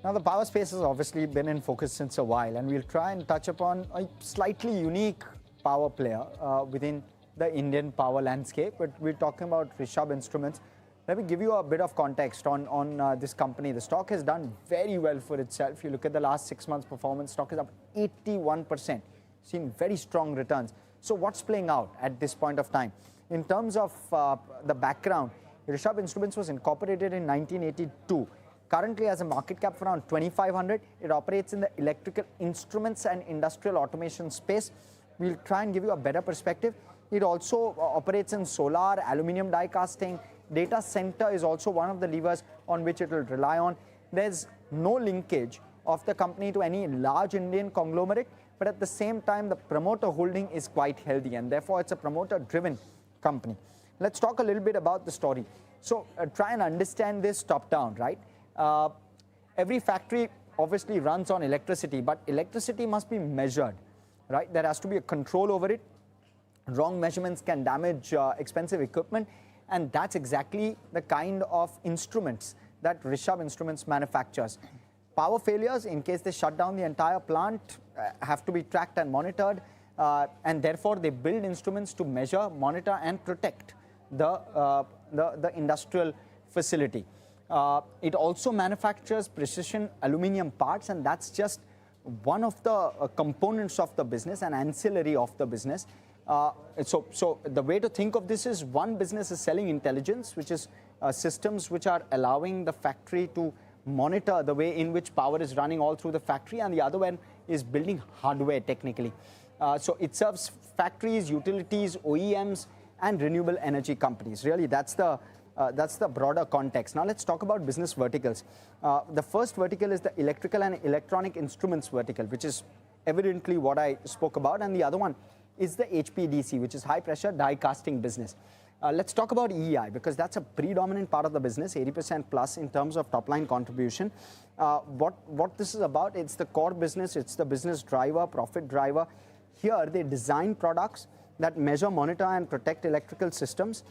Now, the power space has obviously been in focus since a while, and we'll try and touch upon a slightly unique power player within the Indian power landscape. But we're talking about Rishabh Instruments. Let me give you a bit of context on this company. The stock has done very well for itself. You look at the last 6 months' performance, stock is up 81%, seen very strong returns. So what's playing out at this point of time? In terms of the background, Rishabh Instruments was incorporated in 1982. Currently has a market cap of around 2,500. It operates in the electrical instruments and industrial automation space. We'll try and give you a better perspective. It also operates in solar, aluminium die casting. Data center is also one of the levers on which it will rely on. There's no linkage of the company to any large Indian conglomerate, but at the same time, the promoter holding is quite healthy, and therefore it's a promoter-driven company. Let's talk a little bit about the story. So try and understand this top-down, right? Every factory obviously runs on electricity, but electricity must be measured, right? There has to be a control over it. Wrong measurements can damage expensive equipment, and that's exactly the kind of instruments that Rishabh Instruments manufactures. Power failures, in case they shut down the entire plant, have to be tracked and monitored, and therefore they build instruments to measure, monitor, and protect the industrial facility. It also manufactures precision aluminium parts, and that's just one of the components of the business, an ancillary of the business. So the way to think of this is one business is selling intelligence, which is systems which are allowing the factory to monitor the way in which power is running all through the factory, and the other one is building hardware technically. So it serves factories, utilities, OEMs, and renewable energy companies. Really, that's the broader context. Now let's talk about business verticals. The first vertical is the electrical and electronic instruments vertical, which is evidently what I spoke about, and the other one is the HPDC, which is high pressure die casting business. Let's talk about EI, because that's a predominant part of the business, 80% plus in terms of top line contribution. What this is about, it's the core business, it's the business driver, profit driver. Here they design products that measure, monitor, and protect electrical systems,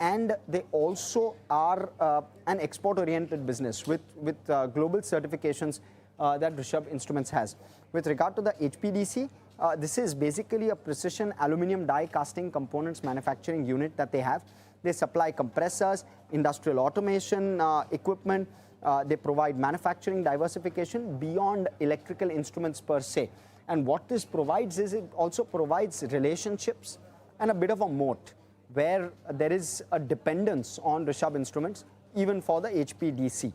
and they also are an export-oriented business with global certifications that Rishabh Instruments has. With regard to the HPDC, this is basically a precision aluminium die casting components manufacturing unit that they have. They supply compressors, industrial automation equipment. They provide manufacturing diversification beyond electrical instruments per se. And what this provides is it also provides relationships and a bit of a moat, where there is a dependence on Rishabh Instruments, even for the HPDC,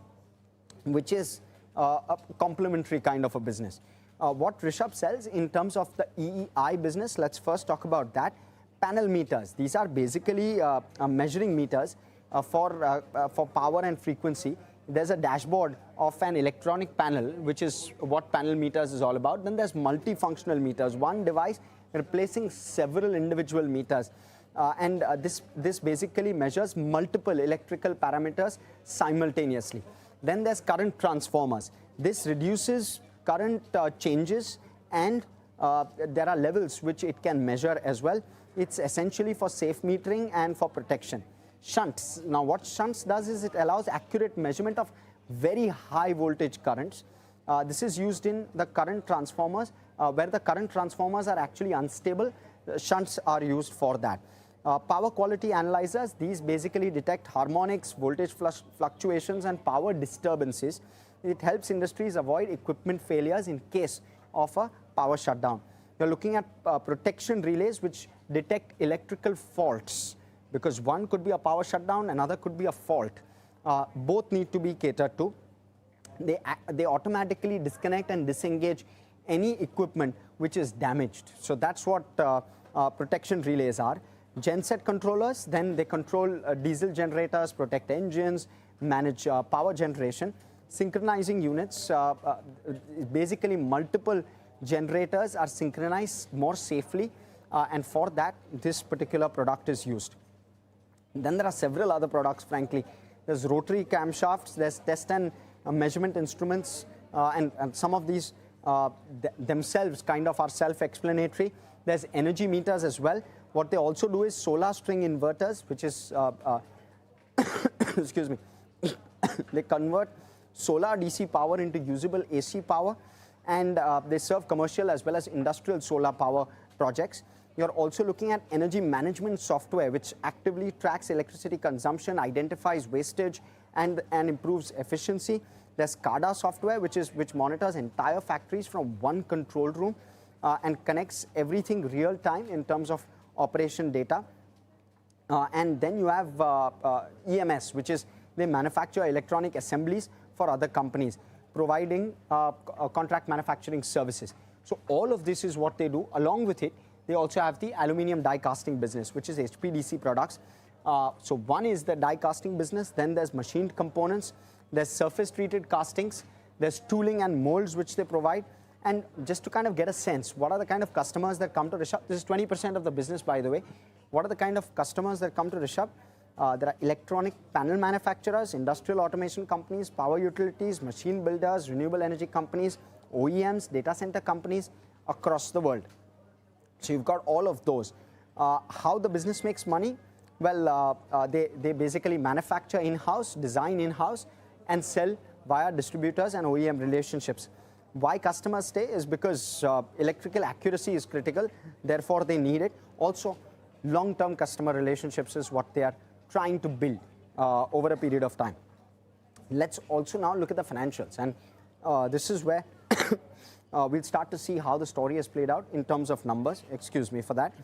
which is a complementary kind of a business. What Rishabh sells in terms of the EEI business, let's first talk about that. Panel meters. These are basically measuring meters for power and frequency. There's a dashboard of an electronic panel, which is what panel meters is all about. Then there's multifunctional meters, one device replacing several individual meters. This basically measures multiple electrical parameters simultaneously. Then there's current transformers. This reduces current changes, and there are levels which it can measure as well. It's essentially for safe metering and for protection. Shunts. Now what shunts does is it allows accurate measurement of very high voltage currents. This is used in the current transformers, where the current transformers are actually unstable. Shunts are used for that. Power quality analyzers, these basically detect harmonics, voltage fluctuations, and power disturbances. It helps industries avoid equipment failures in case of a power shutdown. You're looking at protection relays, which detect electrical faults, because one could be a power shutdown, another could be a fault. Both need to be catered to. They automatically disconnect and disengage any equipment which is damaged. So that's what protection relays are. Genset controllers, then they control diesel generators, protect engines, manage power generation. Synchronizing units, basically multiple generators are synchronized more safely, and for that this particular product is used. Then there are several other products, frankly. There's rotary camshafts, there's test and measurement instruments, and some of these themselves kind of are self-explanatory. There's energy meters as well. What they also do is solar string inverters, which is, excuse me, they convert solar DC power into usable AC power, and they serve commercial as well as industrial solar power projects. You're also looking at energy management software, which actively tracks electricity consumption, identifies wastage, and improves efficiency. There's SCADA software, which monitors entire factories from one control room and connects everything real time in terms of operation data. And then you have EMS, which is they manufacture electronic assemblies for other companies, providing contract manufacturing services. So all of this is what they do. Along with it, they also have the aluminium die casting business, which is HPDC products. So one is the die casting business, then there's machined components, there's surface treated castings, there's tooling and molds which they provide. And just to kind of get a sense, what are the kind of customers that come to Rishabh? This is 20% of the business, by the way. What are the kind of customers that come to Rishabh? There are electronic panel manufacturers, industrial automation companies, power utilities, machine builders, renewable energy companies, OEMs, data center companies across the world. So you've got all of those. How the business makes money? Well, they basically manufacture in-house, design in-house, and sell via distributors and OEM relationships. Why customers stay is because electrical accuracy is critical, therefore they need it. Also, long-term customer relationships is what they are trying to build over a period of time. Let's also now look at the financials, and this is where we'll start to see how the story has played out in terms of numbers. Excuse me for that.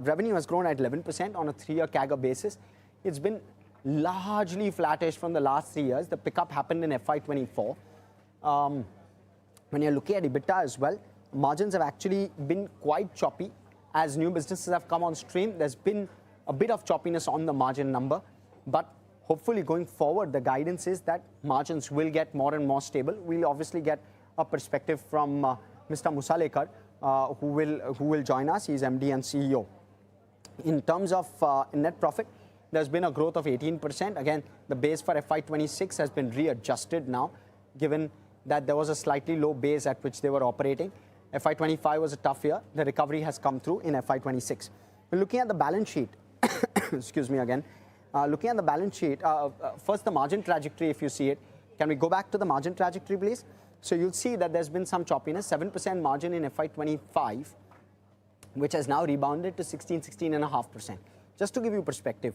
Revenue has grown at 11% on a 3-year CAGR basis. It's been largely flattish from the last 3 years. The pickup happened in FY24. When you're looking at EBITDA as well, margins have actually been quite choppy. As new businesses have come on stream, there's been a bit of choppiness on the margin number, but hopefully going forward, the guidance is that margins will get more and more stable. We'll obviously get a perspective from Mr. Musalekar, who will join us. He's MD and CEO. In terms of net profit, there's been a growth of 18%. Again, the base for FY26 has been readjusted now, given that there was a slightly low base at which they were operating. FY25 was a tough year. The recovery has come through in FY26. Looking at the balance sheet, excuse me again, looking at the balance sheet, first the margin trajectory, if you see it. Can we go back to the margin trajectory, please? So you'll see that there's been some choppiness, 7% margin in FY25, which has now rebounded to 16.5%. Just to give you perspective,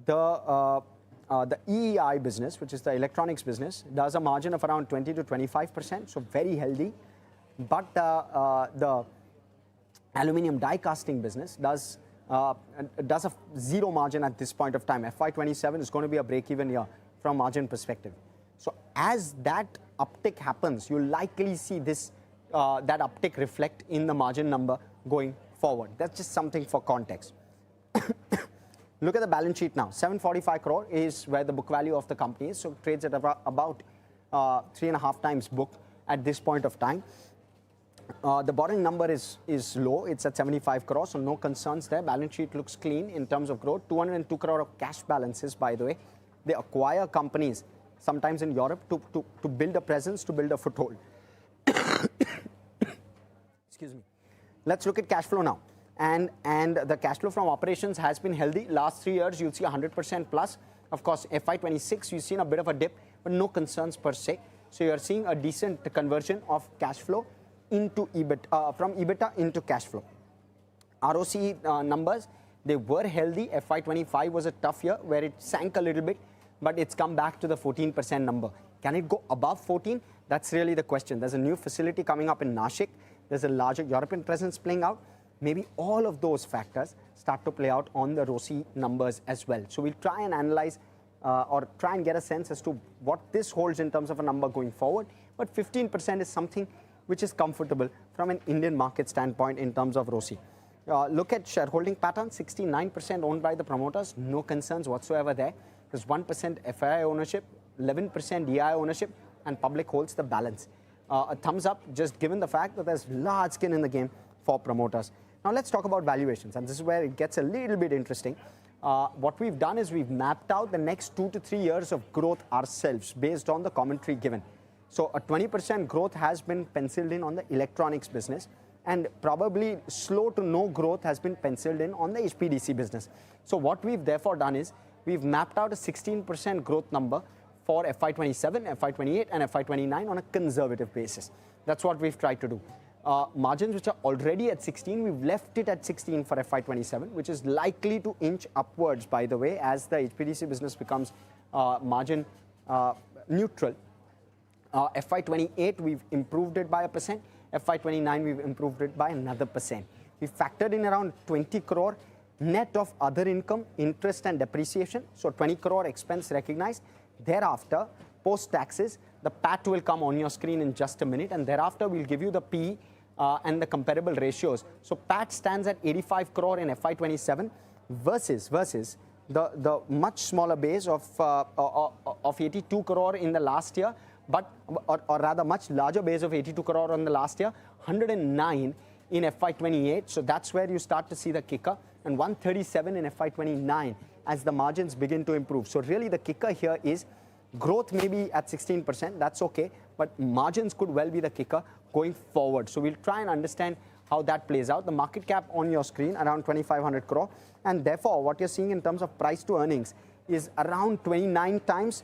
the EEI business, which is the electronics business, does a margin of around 20 to 25%, so very healthy. But the aluminium die casting business does a zero margin at this point of time. FY27 is going to be a break-even year from margin perspective. So as that uptick happens, you'll likely see this that uptick reflect in the margin number going forward. That's just something for context. Look at the balance sheet now. 745 crore is where the book value of the company is. So it trades at about 3.5 times book at this point of time. The borrowing number is low. It's at 75 crore, so no concerns there. Balance sheet looks clean in terms of growth. 202 crore of cash balances, by the way. They acquire companies, sometimes in Europe, to build a presence, to build a foothold. Excuse me. Let's look at cash flow now. And the cash flow from operations has been healthy. Last 3 years, you'll see 100% plus. Of course, FY26, you've seen a bit of a dip, but no concerns per se. So you're seeing a decent conversion of cash flow into EBIT, from EBITDA into cash flow. ROC numbers, they were healthy. FY25 was a tough year where it sank a little bit, but it's come back to the 14% number. Can it go above 14? That's really the question. There's a new facility coming up in Nashik. There's a larger European presence playing out. Maybe all of those factors start to play out on the ROCE numbers as well. So we'll try and analyze or try and get a sense as to what this holds in terms of a number going forward. But 15% is something which is comfortable from an Indian market standpoint in terms of ROCE. Look at shareholding pattern, 69% owned by the promoters, no concerns whatsoever there. There's 1% FII ownership, 11% DI ownership, and public holds the balance. A thumbs up, just given the fact that there's large skin in the game for promoters. Now let's talk about valuations, and this is where it gets a little bit interesting. What we've done is we've mapped out the next 2 to 3 years of growth ourselves based on the commentary given. So a 20% growth has been penciled in on the electronics business, and probably slow to no growth has been penciled in on the HPDC business. So what we've therefore done is we've mapped out a 16% growth number for FY27, FY28, and FY29 on a conservative basis. That's what we've tried to do. Margins which are already at 16, we've left it at 16 for FY27, which is likely to inch upwards, by the way, as the HPDC business becomes margin neutral. FY28, we've improved it by 1%. FY29, we've improved it by another percent. We factored in around 20 crore net of other income, interest and depreciation. So 20 crore expense recognized. Thereafter, post taxes, the PAT will come on your screen in just a minute, and thereafter we'll give you the PE and the comparable ratios. So PAT stands at 85 crore in FY27 versus the much smaller base of 82 crore in the last year, or rather much larger base of 82 crore in the last year, 109 in FY28. So that's where you start to see the kicker, and 137 in FY29 as the margins begin to improve. So really the kicker here is growth may be at 16%, that's okay, but margins could well be the kicker going forward. So we'll try and understand how that plays out. The market cap on your screen, around 2,500 crore, and therefore what you're seeing in terms of price to earnings is around 29 times,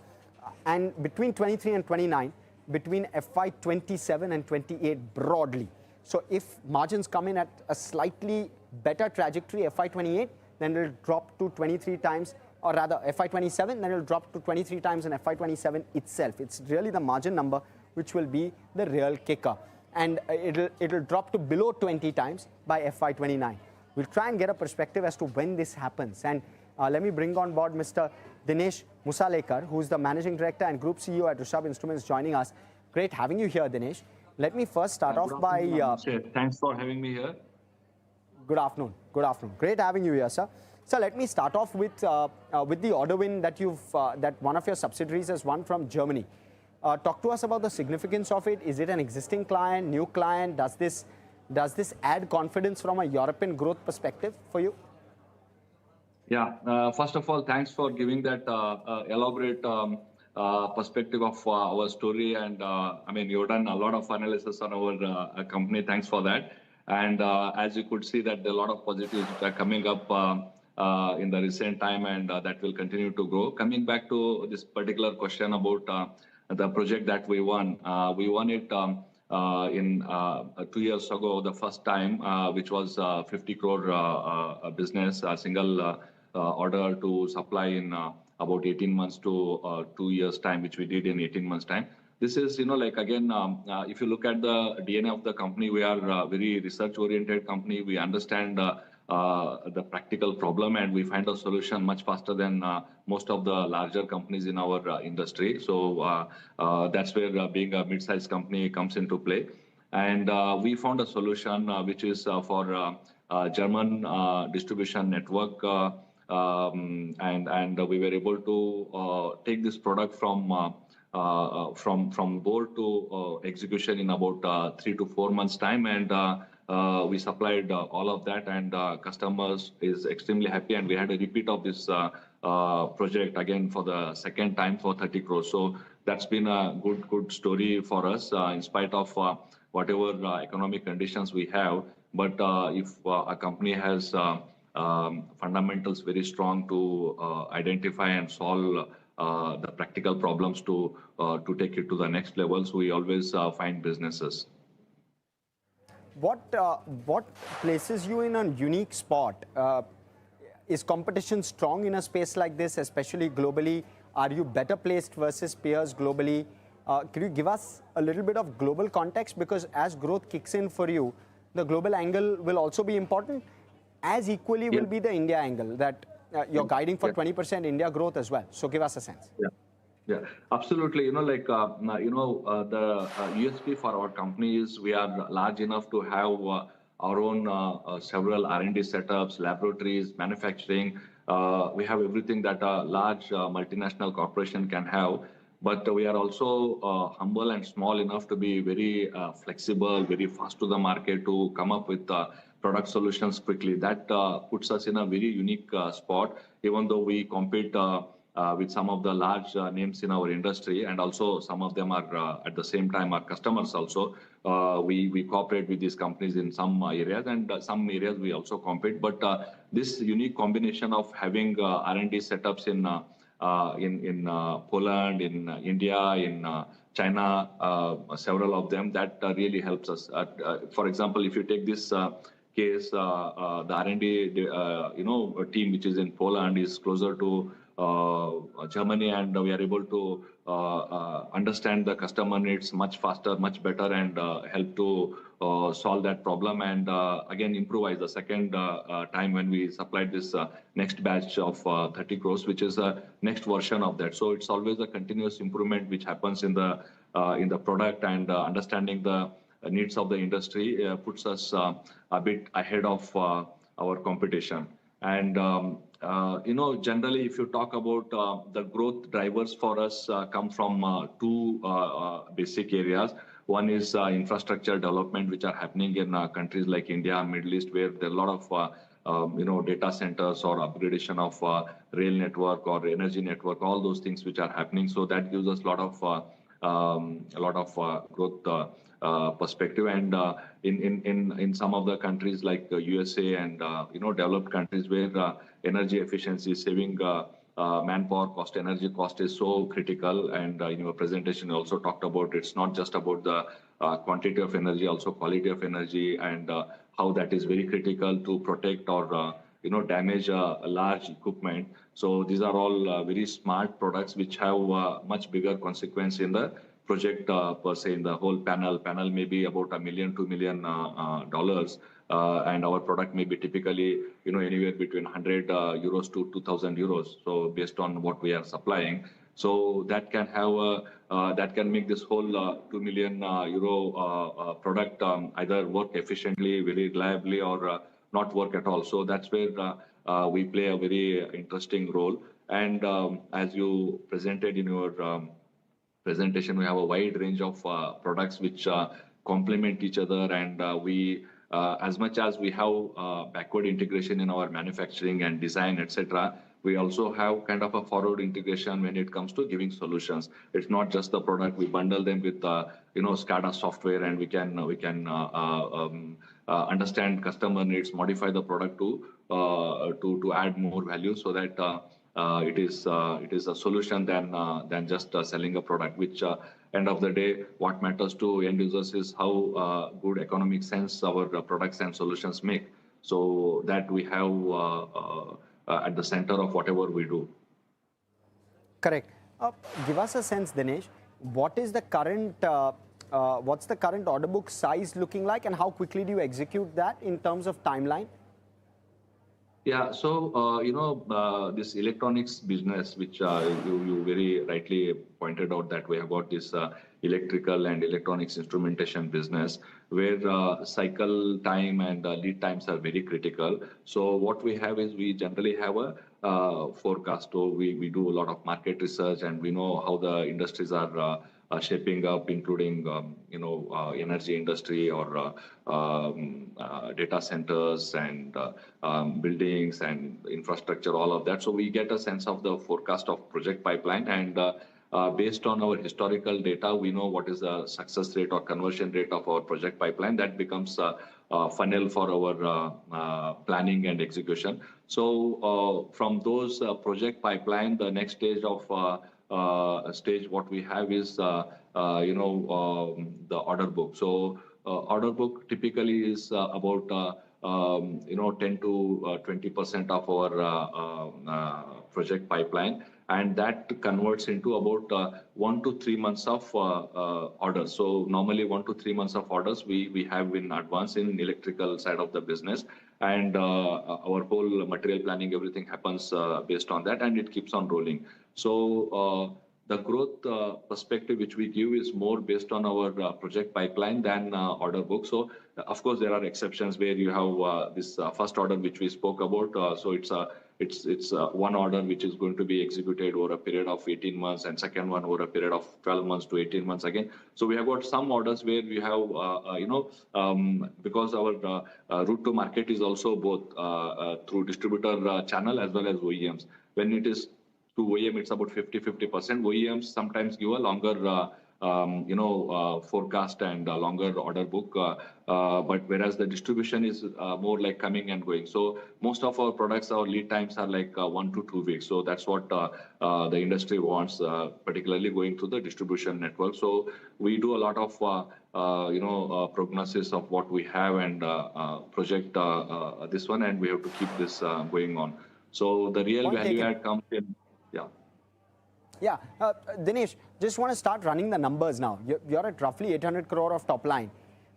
and between 23 and 29, between FY27 and 28 broadly. So if margins come in at a slightly better trajectory, FY28, then it'll drop to 23 times, or rather FY27, then it'll drop to 23 times in FY27 itself. It's really the margin number which will be the real kicker. And it'll drop to below 20 times by FY29. We'll try and get a perspective as to when this happens. And let me bring on board Mr. Dinesh Musalekar, who's the Managing Director and Group CEO at Rishabh Instruments, joining us. Great having you here, Dinesh. Let me first start off by... Thanks for having me here. Good afternoon. Good afternoon. Great having you here, sir. So let me start off with the order win that that one of your subsidiaries has won from Germany. Talk to us about the significance of it. Is it an existing client, new client? Does this add confidence from a European growth perspective for you? Yeah. First of all, thanks for giving that elaborate perspective of our story. And I mean, you've done a lot of analysis on our company. Thanks for that. And as you could see, that there are a lot of positives that are coming up in the recent time, and that will continue to grow. Coming back to this particular question about the project that we won it in 2 years ago, the first time, which was 50 crore business, a single order to supply in about 18 months to 2 years time, which we did in 18 months time. This is, like again, if you look at the DNA of the company, we are a very research-oriented company. We understand the practical problem, and we find a solution much faster than most of the larger companies in our industry. So that's where being a mid-sized company comes into play. And we found a solution which is for German distribution network, and we were able to take this product from board to execution in about 3 to 4 months time, and we supplied all of that, and customers is extremely happy, and we had a repeat of this project again for the second time for 30 crores. So that's been a good story for us in spite of whatever economic conditions we have. But if a company has fundamentals very strong to identify and solve the practical problems to take it to the next level, so we always find businesses. What places you in a unique spot? Is competition strong in a space like this, especially globally? Are you better placed versus peers globally? Could you give us a little bit of global context? Because as growth kicks in for you, the global angle will also be important, as equally will be the India angle, that you're guiding for 20% India growth as well. So give us a sense. Yeah, absolutely. The USP for our company is we are large enough to have our own several R&D setups, laboratories, manufacturing. We have everything that a large multinational corporation can have. But we are also humble and small enough to be very flexible, very fast to the market, to come up with product solutions quickly. That puts us in a very unique spot, even though we compete with some of the large names in our industry, and also some of them are at the same time our customers also. We cooperate with these companies in some areas, and some areas we also compete. But this unique combination of having R&D setups in Poland, in India, in China, several of them. That really helps us. For example, if you take this case, the R&D team which is in Poland is closer to Germany, and we are able to understand the customer needs much faster, much better, and help to solve that problem, and again improvise the second time when we supplied this next batch of 30 crores, which is the next version of that. So it's always a continuous improvement which happens in the product, and understanding the needs of the industry puts us a bit ahead of our competition. And generally, if you talk about the growth drivers for us, come from two basic areas. One is infrastructure development, which are happening in countries like India, Middle East, where there are a lot of data centers or upgradation of rail network or energy network, all those things which are happening. So that gives us a lot of growth perspective. And in some of the countries like USA and developed countries where energy efficiency, saving manpower cost, energy cost is so critical. And in your presentation, you also talked about it's not just about the quantity of energy, also quality of energy, and how that is very critical to protect or damage a large equipment. So these are all very smart products which have much bigger consequence in the project per se. In the whole panel may be about $1 million, $2 million, and our product may be typically anywhere between 100 euros to 2,000 euros. So based on what we are supplying, so that can have that can make this whole 2 million euro product either work efficiently, very reliably, or not work at all. So that's where we play a very interesting role. And as you presented in your presentation, we have a wide range of products which complement each other, and we as much as we have backward integration in our manufacturing and design, etc., we also have kind of a forward integration when it comes to giving solutions. It's not just the product; we bundle them with SCADA software, and we can understand customer needs, modify the product to add more value, so that it is a solution than just selling a product. Which end of the day, what matters to end users is how good economic sense our products and solutions make. So that we have at the center of whatever we do. Correct. Give us a sense, Dinesh. What is the current? What's the current order book size looking like, and how quickly do you execute that in terms of timeline? Yeah, so this electronics business, which you very rightly pointed out, that we have got this electrical and electronics instrumentation business, where cycle time and lead times are very critical. So what we have is we generally have a forecast. So we do a lot of market research, and we know how the industries are shaping up, including energy industry or data centers and buildings and infrastructure, all of that. So we get a sense of the forecast of project pipeline, and based on our historical data, we know what is the success rate or conversion rate of our project pipeline. That becomes a funnel for our planning and execution. So from those project pipeline, the next stage what we have is the order book. So order book typically is about 10 to 20% of our project pipeline, and that converts into about 1 to 3 months of orders. So normally 1 to 3 months of orders we have in advance in electrical side of the business, and our whole material planning, everything happens based on that, and it keeps on rolling. So the growth perspective which we give is more based on our project pipeline than order book. So of course there are exceptions where you have this first order which we spoke about. So it's one order which is going to be executed over a period of 18 months, and second one over a period of 12 months to 18 months again. So we have got some orders where we have because our route to market is also both through distributor channel as well as OEMs. When it is to OEM, it's about 50-50%. OEMs sometimes give a longer forecast and longer order book. But whereas the distribution is more like coming and going. So most of our products, our lead times are like 1 to 2 weeks. So that's what the industry wants, particularly going through the distribution network. So we do a lot of prognosis of what we have and project this one, and we have to keep this going on. So the real Point value taken. add comes in. Yeah. Yeah, Dinesh, just want to start running the numbers now. You're at roughly 800 crore of top line.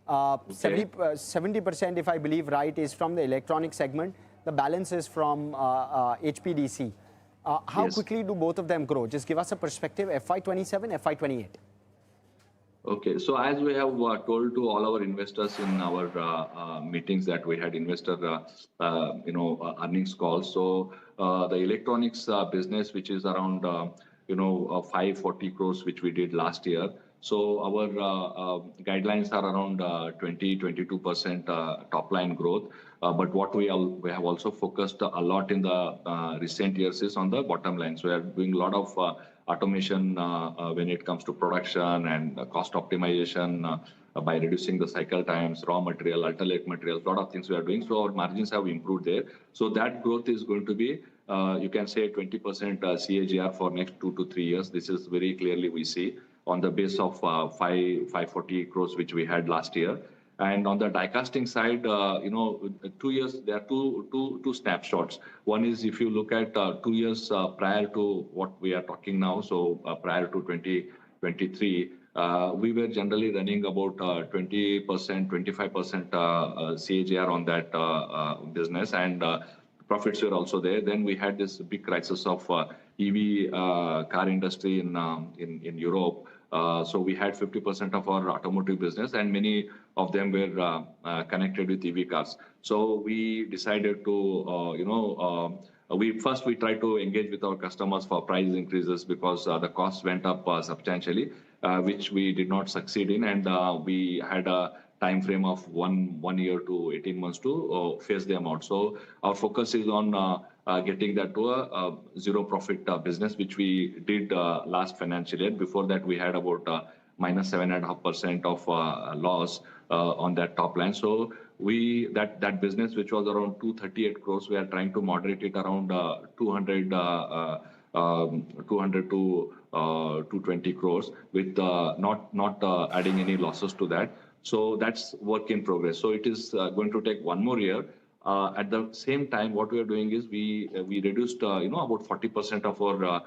70%, if I believe right, is from the electronic segment. The balance is from HPDC. How Yes. quickly do both of them grow? Just give us a perspective, FY27, FY28. Okay, so as we have told to all our investors in our meetings that we had investor, earnings calls. So the electronics business, which is around 540 crores, which we did last year. So our guidelines are around 22% top line growth. But what we have also focused a lot in the recent years is on the bottom line. So we are doing a lot of automation when it comes to production and cost optimization by reducing the cycle times, raw material, alternate materials, a lot of things we are doing. So our margins have improved there. So that growth is going to be, you can say 20% CAGR for next 2 to 3 years. This is very clearly we see on the base of 540 crores, which we had last year. And on the die casting side, 2 years, there are two snapshots. One is if you look at 2 years prior to what we are talking now, so prior to 2023, we were generally running about 20%, 25% CAGR on that business, and profits were also there. Then we had this big crisis of EV car industry in Europe. So we had 50% of our automotive business, and many of them were connected with EV cars. So we decided to, we tried to engage with our customers for price increases because the costs went up substantially, which we did not succeed in, and we had a time frame of one year to 18 months to phase them out. So our focus is on getting that to a zero profit business, which we did last financial year. Before that, we had about minus 7.5% of loss on that top line. So that business, which was around 238 crores, we are trying to moderate it around 200 to 220 crores with not adding any losses to that. So that's work in progress. So it is going to take 1 more year. At the same time, what we are doing is we reduced about 40% of our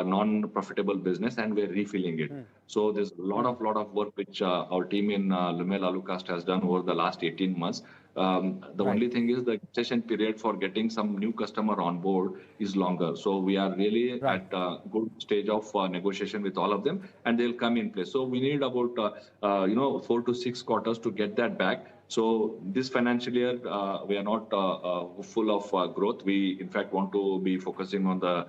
non-profitable business, and we're refilling it. So there's a lot of work which our team in Lumel Alucast has done over the last 18 months. The only thing is the gestation period for getting some new customer on board is longer. So we are really at a good stage of negotiation with all of them, and they'll come in place. So we need about 4 to 6 quarters to get that back. So this financial year, we are not full of growth. We, in fact, want to be focusing on the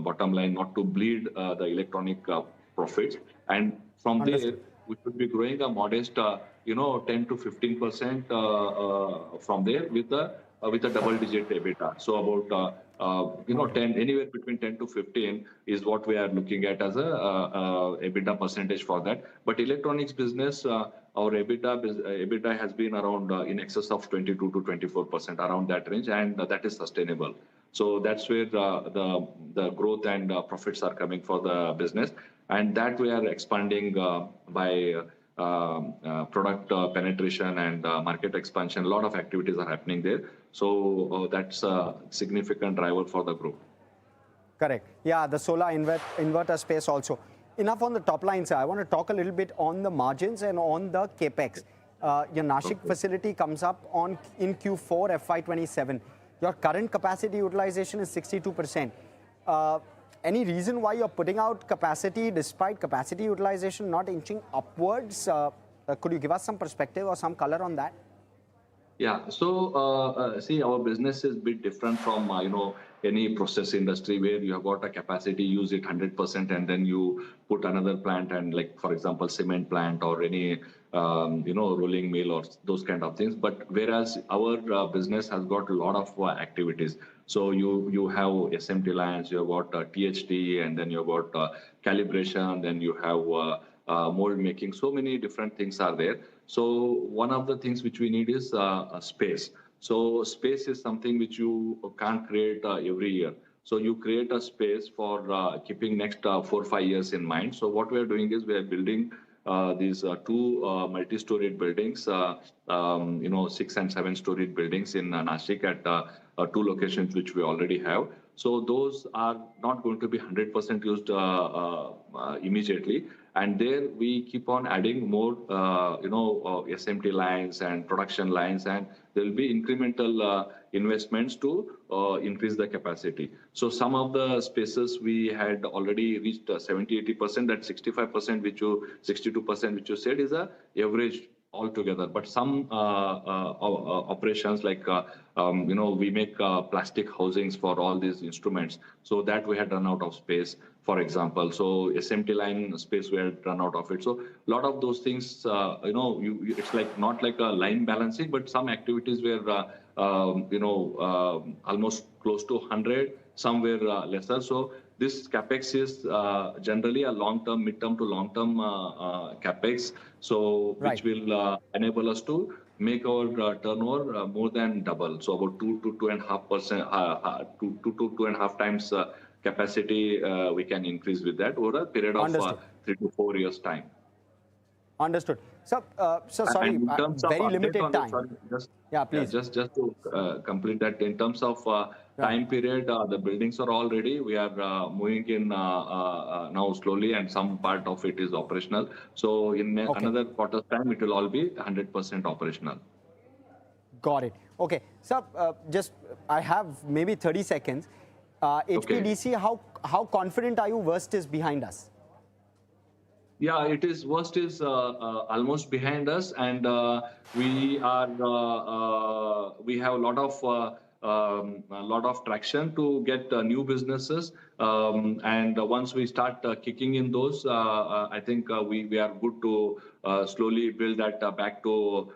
bottom line, not to bleed the electronic profits. And from there, we should be growing a modest, 10 to 15% from there with a double-digit EBITDA. So about 10, anywhere between 10 to 15 is what we are looking at as a EBITDA percentage for that. But electronics business, our EBITDA has been around in excess of 22 to 24%, around that range, and that is sustainable. So that's where the growth and profits are coming for the business, and that we are expanding by product penetration and market expansion. A lot of activities are happening there. So that's a significant driver for the group. Correct. Yeah, the solar inverter space also. Enough on the top line, sir. I want to talk a little bit on the margins and on the capex. Your Nashik facility comes up in Q4 FY27. Your current capacity utilization is 62%. Any reason why you're putting out capacity despite capacity utilization not inching upwards? Could you give us some perspective or some color on that? Yeah. So see, our business is a bit different from any process industry where you have got a capacity, use it 100%, and then you put another plant, and like for example cement plant or any rolling mill or those kind of things. But whereas our business has got a lot of activities. So you have SMT lines, you have got THT, and then you have got calibration, then you have mold making. So many different things are there. So one of the things which we need is a space. So space is something which you can't create every year. So you create a space for keeping next 4 or 5 years in mind. So what we are doing is we are building these two multi-storied buildings, 6 and 7 storied buildings in Nashik at 2 locations which we already have. So those are not going to be 100% used immediately. And there we keep on adding more, SMT lines and production lines, and there will be incremental investments to increase the capacity. So some of the spaces we had already reached 70-80%. That 65% 62% which you said is a average altogether. But some operations like we make plastic housings for all these instruments, so that we had run out of space, for example. So SMT line space we had run out of it. So a lot of those things, it's like not like a line balancing, but some activities were almost close to 100, somewhere lesser. So this capex is generally a long-term, mid-term to long-term capex, so which will enable us to make our turnover more than double. So about 2 to 2.5%, 2 to 2.5 times capacity we can increase with that over a period of 3 to 4 years time. Understood. So sorry, very limited time. Please. Just to complete that, in terms of time period, the buildings are all ready. We are moving in now slowly, and some part of it is operational. So in another quarter's time, it will all be 100% operational. Got it. Okay. So I have maybe 30 seconds. HPDC, how confident are you worst is behind us? Yeah, it is. Worst is almost behind us, and we have a lot of traction to get new businesses. And once we start kicking in those, I think we are good to slowly build that back to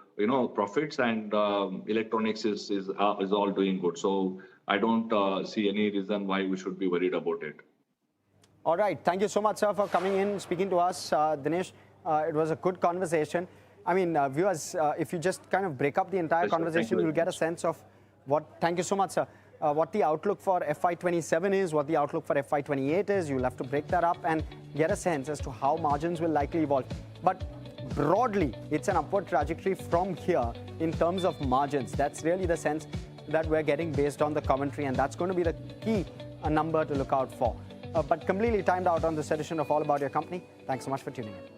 profits. And electronics is all doing good. So I don't see any reason why we should be worried about it. All right. Thank you so much, sir, for coming in, speaking to us. Dinesh, it was a good conversation. I mean, viewers, if you just kind of break up the entire conversation, you'll get a sense of thank you so much, sir, what the outlook for FY27 is, what the outlook for FY28 is. You'll have to break that up and get a sense as to how margins will likely evolve. But broadly, it's an upward trajectory from here in terms of margins. That's really the sense that we're getting based on the commentary, and that's going to be the key number to look out for. But completely timed out on this edition of All About Your Company. Thanks so much for tuning in.